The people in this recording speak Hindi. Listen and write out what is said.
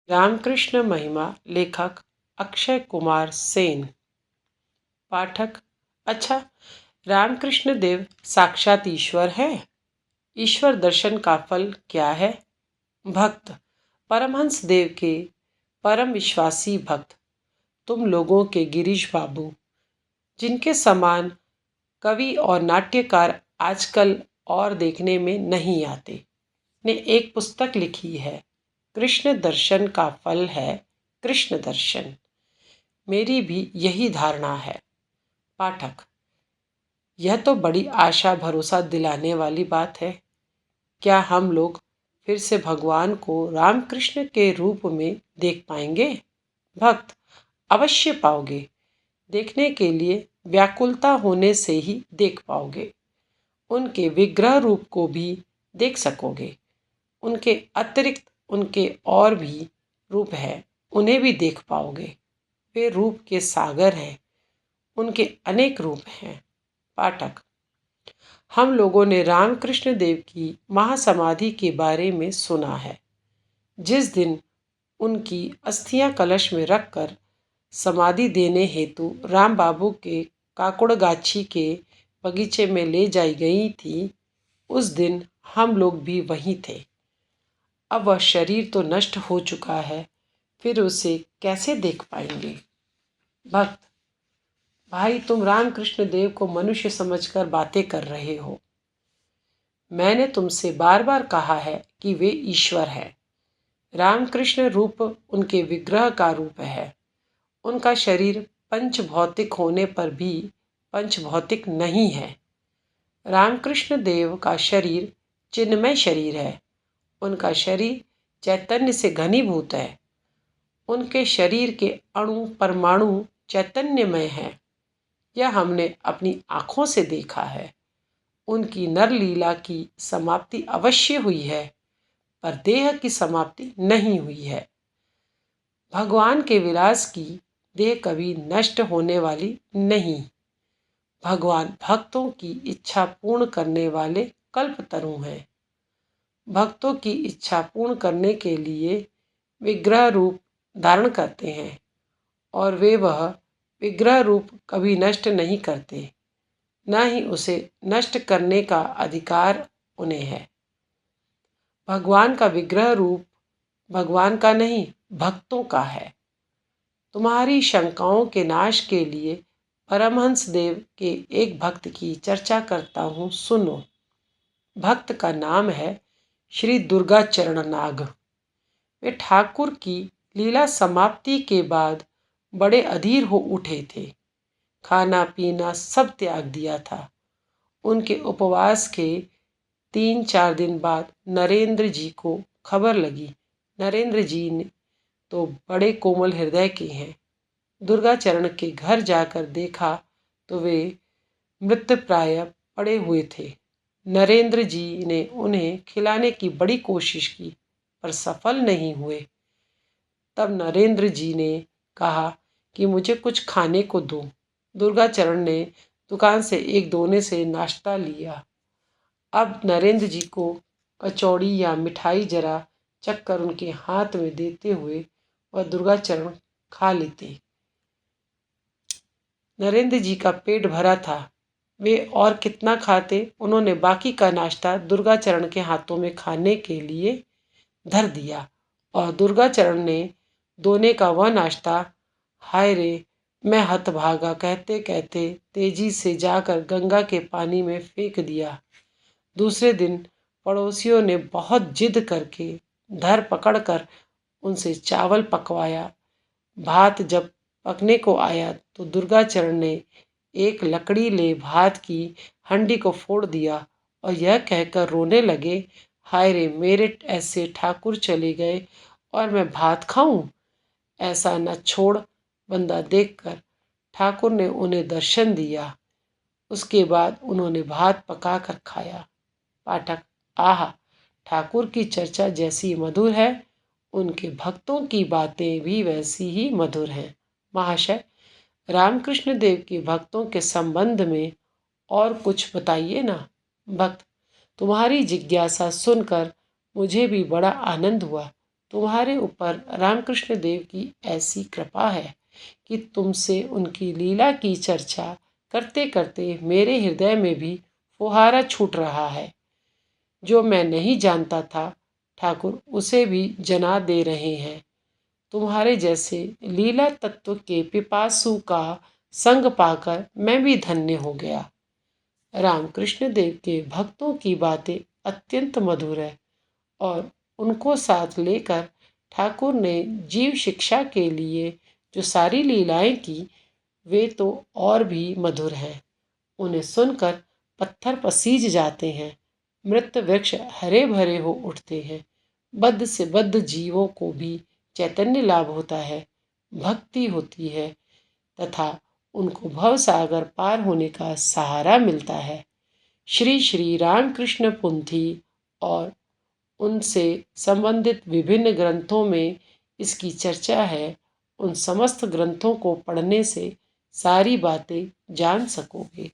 रामकृष्ण महिमा, लेखक अक्षय कुमार सेन। पाठक: अच्छा, रामकृष्ण देव साक्षात ईश्वर है। ईश्वर दर्शन का फल क्या है? भक्त: परमहंस देव के परम विश्वासी भक्त, तुम लोगों के गिरीश बाबू, जिनके समान कवि और नाट्यकार आजकल और देखने में नहीं आते, ने एक पुस्तक लिखी है। कृष्ण दर्शन का फल है कृष्ण दर्शन। मेरी भी यही धारणा है। पाठक: यह तो बड़ी आशा भरोसा दिलाने वाली बात है। क्या हम लोग फिर से भगवान को रामकृष्ण के रूप में देख पाएंगे? भक्त: अवश्य पाओगे। देखने के लिए व्याकुलता होने से ही देख पाओगे। उनके विग्रह रूप को भी देख सकोगे। उनके अतिरिक्त उनके और भी रूप हैं, उन्हें भी देख पाओगे। वे रूप के सागर हैं, उनके अनेक रूप हैं। पाठक: हम लोगों ने रामकृष्ण देव की महासमाधि के बारे में सुना है। जिस दिन उनकी अस्थियां कलश में रखकर समाधि देने हेतु राम बाबू के काकुड़गाछी के बगीचे में ले जाई गई थी, उस दिन हम लोग भी वहीं थे। अब वह शरीर तो नष्ट हो चुका है, फिर उसे कैसे देख पाएंगे? भक्त: भाई, तुम रामकृष्ण देव को मनुष्य समझकर बातें कर रहे हो। मैंने तुमसे बार बार कहा है कि वे ईश्वर हैं। रामकृष्ण रूप उनके विग्रह का रूप है। उनका शरीर पंच भौतिक होने पर भी पंच भौतिक नहीं है। रामकृष्ण देव का शरीर चिन्मय शरीर है। उनका शरीर चैतन्य से घनीभूत है। उनके शरीर के अणु परमाणु चैतन्यमय हैं। यह हमने अपनी आँखों से देखा है। उनकी नरलीला की समाप्ति अवश्य हुई है, पर देह की समाप्ति नहीं हुई है। भगवान के विलास की देह कभी नष्ट होने वाली नहीं। भगवान भक्तों की इच्छा पूर्ण करने वाले कल्पतरु हैं। भक्तों की इच्छा पूर्ण करने के लिए विग्रह रूप धारण करते हैं, और वे वह विग्रह रूप कभी नष्ट नहीं करते, न ही उसे नष्ट करने का अधिकार उन्हें है। भगवान का विग्रह रूप भगवान का नहीं, भक्तों का है। तुम्हारी शंकाओं के नाश के लिए परमहंस देव के एक भक्त की चर्चा करता हूँ, सुनो। भक्त का नाम है श्री दुर्गाचरण नाग। वे ठाकुर की लीला समाप्ति के बाद बड़े अधीर हो उठे थे। खाना पीना सब त्याग दिया था। उनके उपवास के 3-4 दिन बाद नरेंद्र जी को खबर लगी। नरेंद्र जी ने तो बड़े कोमल हृदय के हैं। दुर्गाचरण के घर जाकर देखा तो वे मृतप्राय पड़े हुए थे। नरेंद्र जी ने उन्हें खिलाने की बड़ी कोशिश की, पर सफल नहीं हुए। तब नरेंद्र जी ने कहा कि मुझे कुछ खाने को दो। दुर्गाचरण ने दुकान से एक दोने से नाश्ता लिया। अब नरेंद्र जी को कचौड़ी या मिठाई जरा चखकर उनके हाथ में देते हुए वह दुर्गाचरण खा लेते। नरेंद्र जी का पेट भरा था। वे और कितना खाते। उन्होंने बाकी का नाश्ता दुर्गाचरण के हाथों में खाने के लिए धर दिया, और दुर्गाचरण ने दोने का वह नाश्ता, हाय रे मैं हतभागा कहते कहते तेजी से जाकर गंगा के पानी में फेंक दिया। दूसरे दिन पड़ोसियों ने बहुत जिद करके धर पकड़कर उनसे चावल पकवाया। भात जब पकने को आया तो दुर्गाचरण ने एक लकड़ी ले भात की हंडी को फोड़ दिया और यह कहकर रोने लगे, हाय रे मेरे ऐसे ठाकुर चले गए और मैं भात खाऊं। ऐसा न छोड़ बंदा देखकर ठाकुर ने उन्हें दर्शन दिया। उसके बाद उन्होंने भात पका कर खाया। पाठक: आह, ठाकुर की चर्चा जैसी मधुर है, उनके भक्तों की बातें भी वैसी ही मधुर हैं। महाशय, रामकृष्ण देव के भक्तों के संबंध में और कुछ बताइए ना। भक्त: तुम्हारी जिज्ञासा सुनकर मुझे भी बड़ा आनंद हुआ। तुम्हारे ऊपर रामकृष्ण देव की ऐसी कृपा है कि तुमसे उनकी लीला की चर्चा करते करते मेरे हृदय में भी फुहारा छूट रहा है। जो मैं नहीं जानता था, ठाकुर उसे भी जना दे रहे हैं। तुम्हारे जैसे लीला तत्व के पिपासु का संग पाकर मैं भी धन्य हो गया। रामकृष्ण देव के भक्तों की बातें अत्यंत मधुर है और उनको साथ लेकर ठाकुर ने जीव शिक्षा के लिए जो सारी लीलाएं की, वे तो और भी मधुर हैं। उन्हें सुनकर पत्थर पसीज जाते हैं, मृत वृक्ष हरे भरे हो उठते हैं, बद्ध से बद्ध जीवों को भी चैतन्य लाभ होता है, भक्ति होती है तथा उनको भव सागर पार होने का सहारा मिलता है। श्री श्री रामकृष्ण पुंथी और उनसे संबंधित विभिन्न ग्रंथों में इसकी चर्चा है। उन समस्त ग्रंथों को पढ़ने से सारी बातें जान सकोगे।